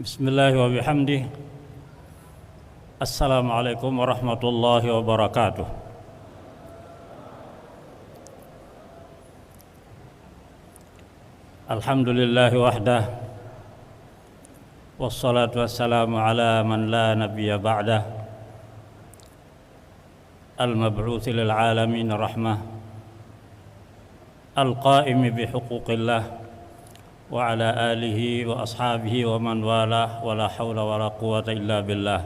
Bismillah wa bihamdih. Assalamualaikum warahmatullahi wabarakatuh. Alhamdulillahi wahdah, wassalatu wassalamu ala man la nabiyya ba'dah, al-mab'uthi lil alamin rahmah, al-qa'imi bi huquqillah, wa ala alihi wa ashabihi wa man walah, wa la hawla wa la quwwata illa billah.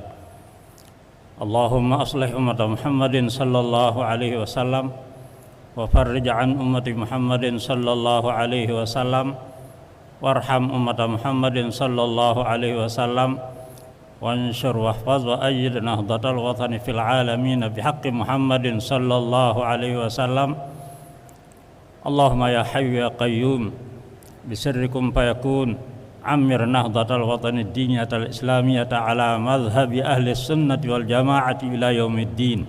Allahumma aslih ummata Muhammadin sallallahu alaihi wasallam wa farrij an ummati Muhammadin sallallahu alaihi wasallam warham ummata Muhammadin sallallahu alaihi wasallam wanshur wahfaz wa ayyid nahdatal watani fil alamin bihaqqi Muhammadin sallallahu alaihi wasallam. Allahumma ya hayyu ya qayyum bisirrikum fayakun amir nahdatal watani diniyatal islamiyata ala madhhabi ahli sunnati wal jamaati ila yaumiddin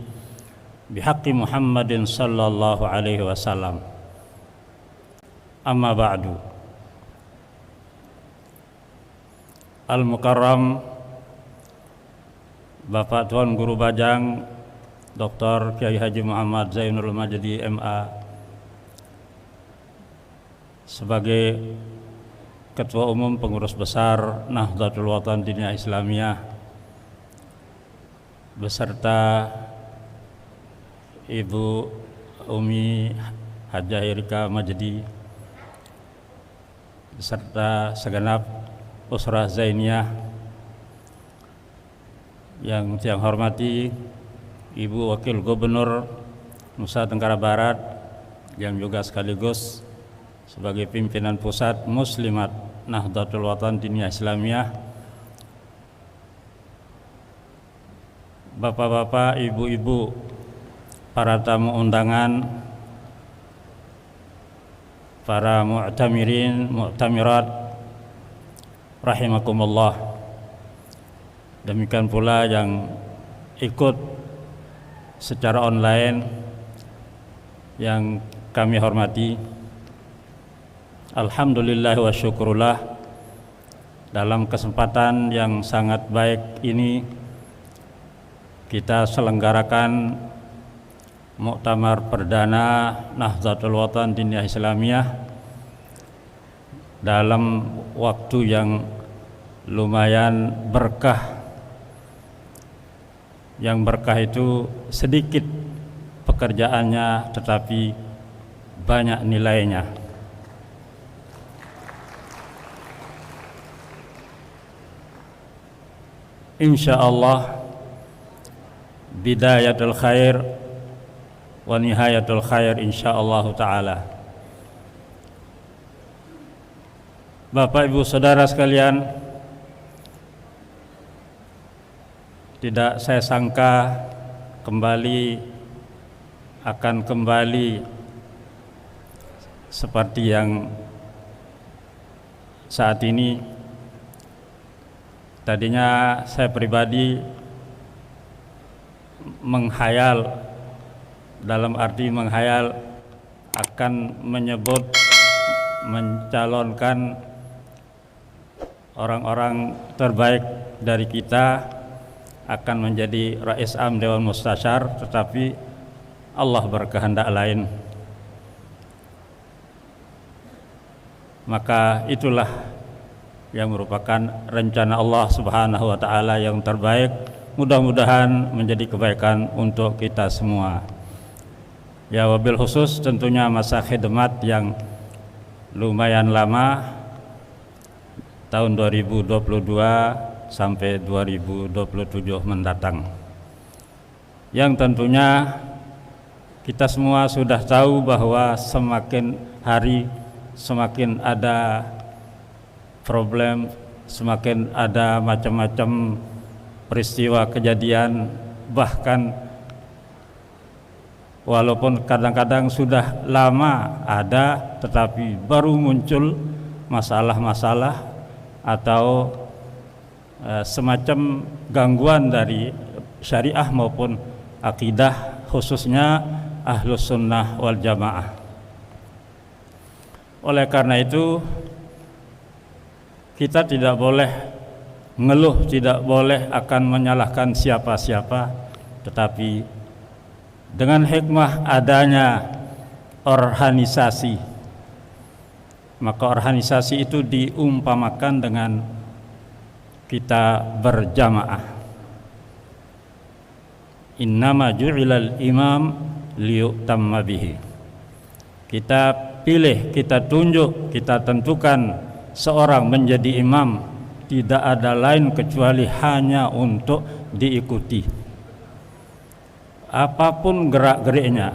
bihaqqi Muhammadin sallallahu alaihi wasallam. Amma ba'du. Al-Mukarram Bapak Tuan Guru Bajang Dr. Kiai Haji Muhammad Zainul Majdi MA sebagai Ketua Umum Pengurus Besar Nahdlatul Watan Diniyah Islamiyah beserta Ibu Umi Hajah Erika Majdi beserta segenap Usrah Zainiyah yang saya hormati Ibu Wakil Gubernur Nusa Tenggara Barat yang juga sekaligus sebagai pimpinan pusat Muslimat Nahdlatul Watan Diniyah Islamiyah, bapak-bapak, ibu-ibu, para tamu undangan, para mu'tamirin, mu'tamirat, rahimakumullah. Demikian pula yang ikut secara online yang kami hormati. Alhamdulillah wa syukurullah, dalam kesempatan yang sangat baik ini kita selenggarakan muktamar perdana Nahdlatul Watan Diniyah Islamiyah dalam waktu yang lumayan berkah. Yang berkah itu sedikit pekerjaannya tetapi banyak nilainya. Insyaallah bidayatul khair wa nihayatul khair insyaallah taala. Bapak Ibu Saudara sekalian, tidak saya sangka akan kembali seperti yang saat ini. Tadinya saya pribadi menghayal, dalam arti menghayal akan mencalonkan orang-orang terbaik dari kita akan menjadi Rais Am Dewan Mustasyar, tetapi Allah berkehendak lain. Maka itulah yang merupakan rencana Allah Subhanahu wa taala yang terbaik. Mudah-mudahan menjadi kebaikan untuk kita semua. Ya, wabil khusus tentunya masa khidmat yang lumayan lama, tahun 2022 sampai 2027 mendatang, yang tentunya kita semua sudah tahu bahwa semakin hari semakin ada problem, semakin ada macam-macam peristiwa kejadian, bahkan walaupun kadang-kadang sudah lama ada tetapi baru muncul masalah-masalah atau semacam gangguan dari syariah maupun akidah, khususnya Ahlus Sunnah wal Jamaah. Oleh karena itu kita tidak boleh mengeluh, tidak boleh akan menyalahkan siapa-siapa, tetapi dengan hikmah adanya organisasi, maka organisasi itu diumpamakan dengan kita berjamaah. Innama ju'ilal imam liyu'tamma bihi. Kita pilih, kita tunjuk, kita tentukan seorang menjadi imam, tidak ada lain kecuali hanya untuk diikuti. Apapun gerak-geriknya,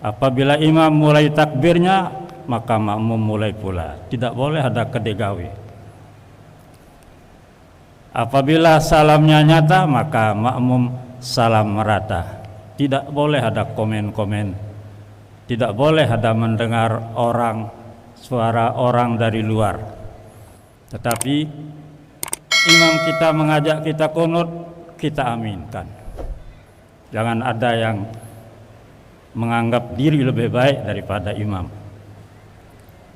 apabila imam mulai takbirnya, maka makmum mulai pula. Tidak boleh ada kedegawi. Apabila salamnya nyata, maka makmum salam merata. Tidak boleh ada komen-komen. Tidak boleh ada mendengar suara orang dari luar. Tetapi imam kita mengajak kita kunut, kita aminkan. Jangan ada yang menganggap diri lebih baik daripada imam.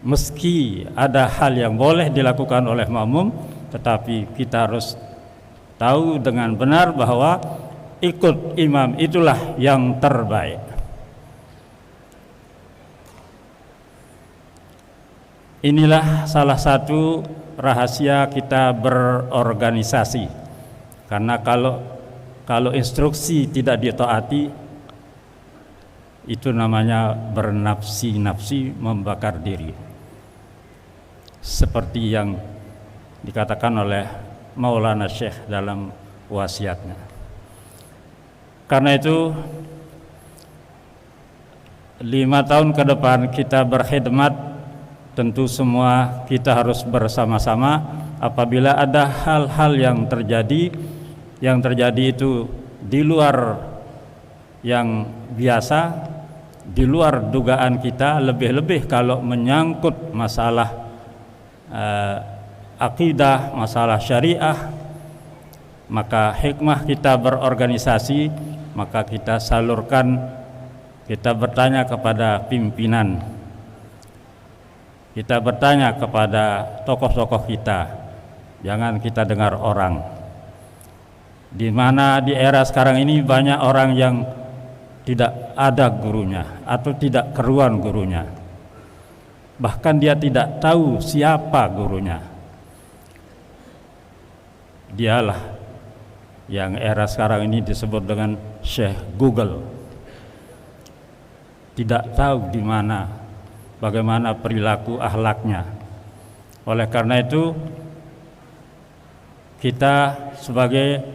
Meski ada hal yang boleh dilakukan oleh makmum, tetapi kita harus tahu dengan benar bahwa ikut imam itulah yang terbaik. Inilah salah satu rahasia kita berorganisasi. Karena kalau instruksi tidak ditaati, itu namanya bernafsi-nafsi, membakar diri. Seperti yang dikatakan oleh Maulana Syekh dalam wasiatnya. Karena itu 5 tahun ke depan kita berkhidmat, tentu semua kita harus bersama-sama. Apabila ada hal-hal yang terjadi itu di luar yang biasa, di luar dugaan kita, lebih-lebih kalau menyangkut masalah akidah, masalah syariah, maka hikmah kita berorganisasi, maka kita salurkan, kita bertanya kepada pimpinan, kita bertanya kepada tokoh-tokoh kita, jangan kita dengar orang. Di mana di era sekarang ini banyak orang yang tidak ada gurunya atau tidak keruan gurunya, bahkan dia tidak tahu siapa gurunya. Dialah yang era sekarang ini disebut dengan Syekh Google. Tidak tahu di mana, bagaimana perilaku akhlaknya. Oleh karena itu, kita sebagai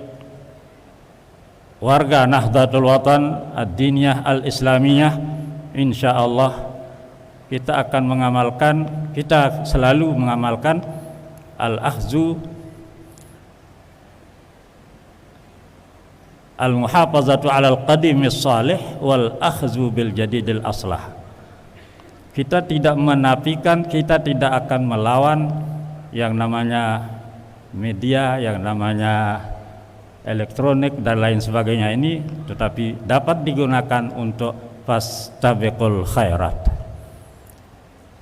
warga Nahdlatul Watan Ad-Diniyah Al-Islamiyah, insyaallah kita akan mengamalkan, kita selalu mengamalkan al-akhzu al-muhafazatu 'alal qadimis salih wal akhzu bil jadidil aslah. Kita tidak menafikan, kita tidak akan melawan yang namanya media, yang namanya elektronik dan lain sebagainya ini, tetapi dapat digunakan untuk fastabiqul khairat.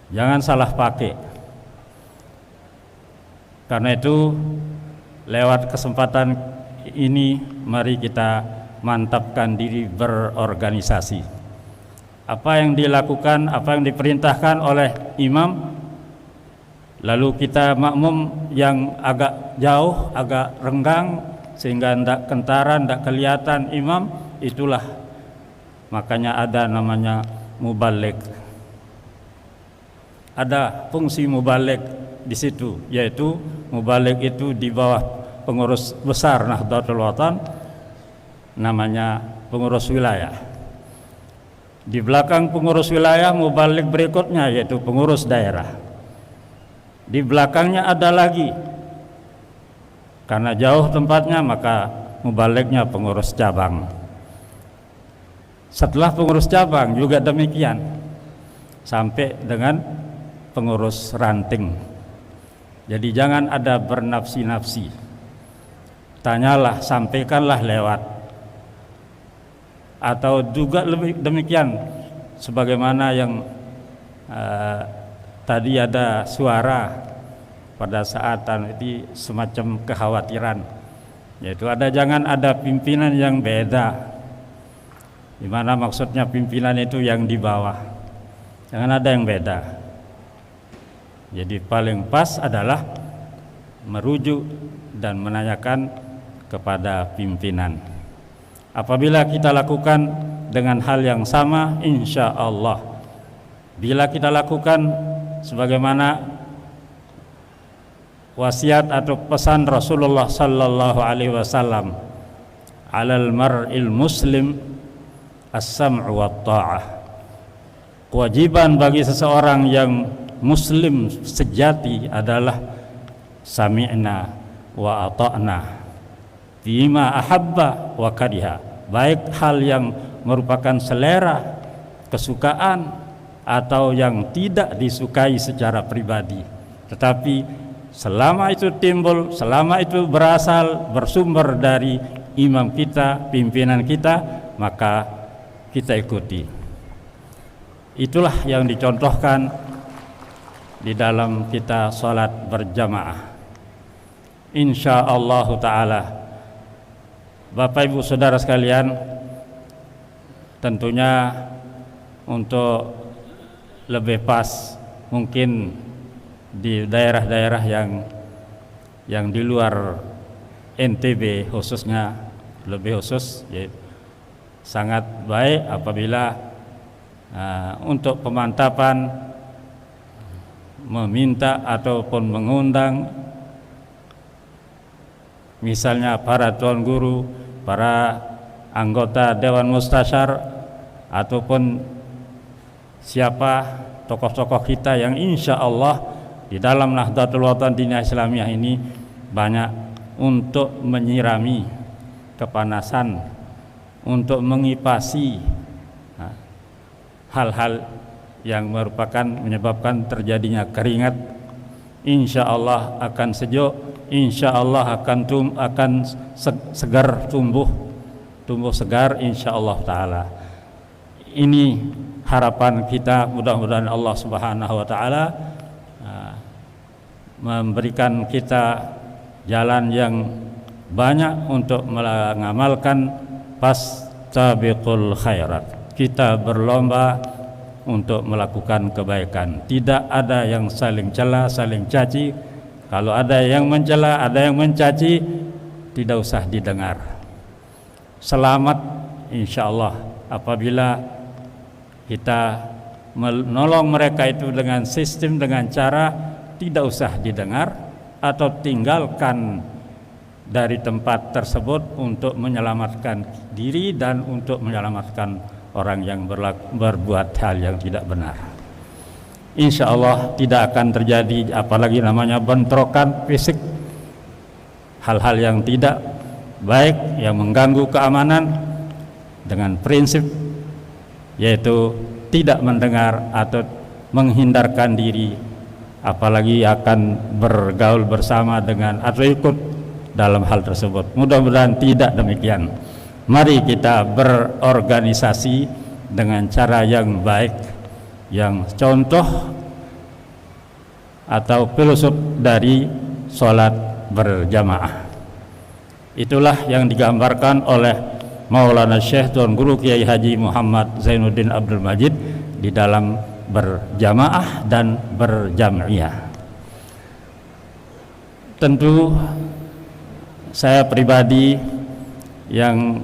Jangan salah pakai. Karena itu lewat kesempatan ini mari kita mantapkan diri berorganisasi. Apa yang dilakukan, apa yang diperintahkan oleh imam, lalu kita makmum yang agak jauh, agak renggang sehingga tidak kentara, tidak kelihatan imam, itulah makanya ada namanya mubaligh. Ada fungsi mubaligh di situ, yaitu mubaligh itu di bawah pengurus besar Nahdlatul Watan, namanya pengurus wilayah. Di belakang pengurus wilayah, mubaligh berikutnya yaitu pengurus daerah. Di belakangnya ada lagi, karena jauh tempatnya maka mubalighnya pengurus cabang. Setelah pengurus cabang juga demikian, sampai dengan pengurus ranting. Jadi jangan ada bernafsi-nafsi. Tanyalah, sampaikanlah lewat. Atau juga lebih demikian, sebagaimana yang tadi ada suara pada saat itu semacam kekhawatiran, yaitu jangan ada pimpinan yang beda. Di mana maksudnya pimpinan itu yang di bawah, jangan ada yang beda. Jadi paling pas adalah merujuk dan menanyakan kepada pimpinan. Apabila kita lakukan dengan hal yang sama, insya Allah, bila kita lakukan sebagaimana wasiat atau pesan Rasulullah sallallahu alaihi wasallam, alal mar'il muslim as-sam'u wa ta'ah, kewajiban bagi seseorang yang muslim sejati adalah sami'na wa ata'na bima ahabba wa kariha, baik hal yang merupakan selera, kesukaan, atau yang tidak disukai secara pribadi, tetapi selama itu timbul, selama itu bersumber dari imam kita, pimpinan kita, maka kita ikuti. Itulah yang dicontohkan di dalam kita sholat berjamaah. Insya Allah Ta'ala, Bapak Ibu Saudara sekalian, tentunya untuk lebih pas mungkin di daerah-daerah yang di luar NTB khususnya, lebih khusus, ya, sangat baik apabila untuk pemantapan meminta ataupun mengundang misalnya para tuan guru, para anggota Dewan Mustasyar, ataupun siapa tokoh-tokoh kita yang insya Allah di dalam Nahdlatul Wathon Diniyah Islamiyah ini banyak untuk menyirami kepanasan, untuk mengipasi hal-hal yang menyebabkan terjadinya keringat. Insya Allah akan sejuk, insya Allah akan segar, tumbuh segar insya Allah Ta'ala. Ini harapan kita, mudah-mudahan Allah Subhanahu Wa Ta'ala memberikan kita jalan yang banyak untuk mengamalkan fastabiqul khairat. Kita berlomba untuk melakukan kebaikan. Tidak ada yang saling cela, saling caci. Kalau ada yang mencela, ada yang mencaci, tidak usah didengar. Selamat insya Allah apabila kita menolong mereka itu dengan sistem, dengan cara tidak usah didengar atau tinggalkan dari tempat tersebut untuk menyelamatkan diri dan untuk menyelamatkan orang yang berbuat hal yang tidak benar. Insya Allah tidak akan terjadi apalagi namanya bentrokan fisik, hal-hal yang tidak baik yang mengganggu keamanan, dengan prinsip yaitu tidak mendengar atau menghindarkan diri, apalagi akan bergaul bersama dengan atau ikut dalam hal tersebut. Mudah-mudahan tidak demikian. Mari kita berorganisasi dengan cara yang baik, yang contoh atau filosof dari sholat berjamaah. Itulah yang digambarkan oleh Maulana Syekh Tuan Guru Kiai Haji Muhammad Zainuddin Abdul Majid di dalam berjamaah dan berjam'iyah. Tentu saya pribadi yang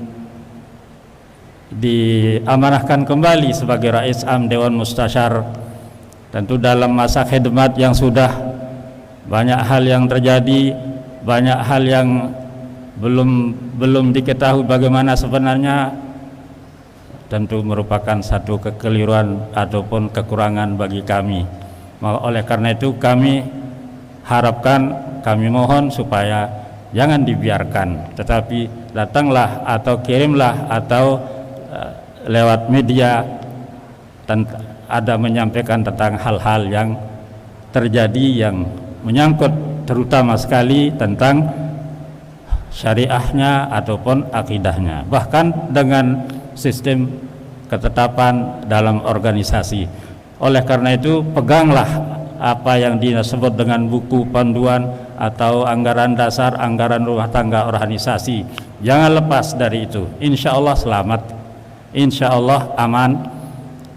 diamanahkan kembali sebagai Rais Am Dewan Mustasyar, tentu dalam masa khidmat yang sudah banyak hal yang terjadi, banyak hal yang belum diketahui bagaimana sebenarnya, tentu merupakan satu kekeliruan ataupun kekurangan bagi kami. Oleh karena itu kami harapkan, kami mohon supaya jangan dibiarkan, tetapi datanglah atau kirimlah atau lewat media ada menyampaikan tentang hal-hal yang terjadi yang menyangkut terutama sekali tentang syariahnya ataupun akidahnya, bahkan dengan sistem ketetapan dalam organisasi. Oleh karena itu peganglah apa yang disebut dengan buku panduan atau anggaran dasar, anggaran rumah tangga organisasi. Jangan lepas dari itu. Insya Allah selamat, insya Allah aman.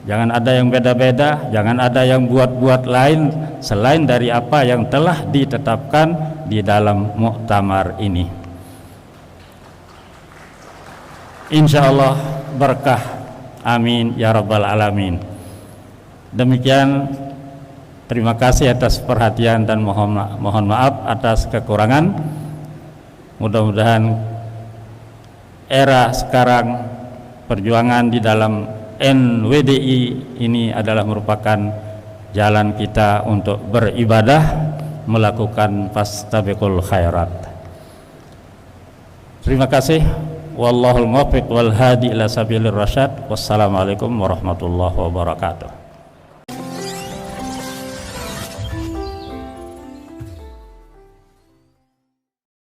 Jangan ada yang beda-beda, jangan ada yang buat-buat lain selain dari apa yang telah ditetapkan di dalam muktamar ini. Insya Allah berkah, amin ya rabbal alamin. Demikian, terima kasih atas perhatian dan mohon maaf atas kekurangan. Mudah-mudahan era sekarang perjuangan di dalam NWDI ini adalah merupakan jalan kita untuk beribadah, melakukan fastabiqul khairat. Terima kasih. Wallahul muwaffiq wal hadi ila sabilir rasyad. Wassalamualaikum warahmatullahi wabarakatuh.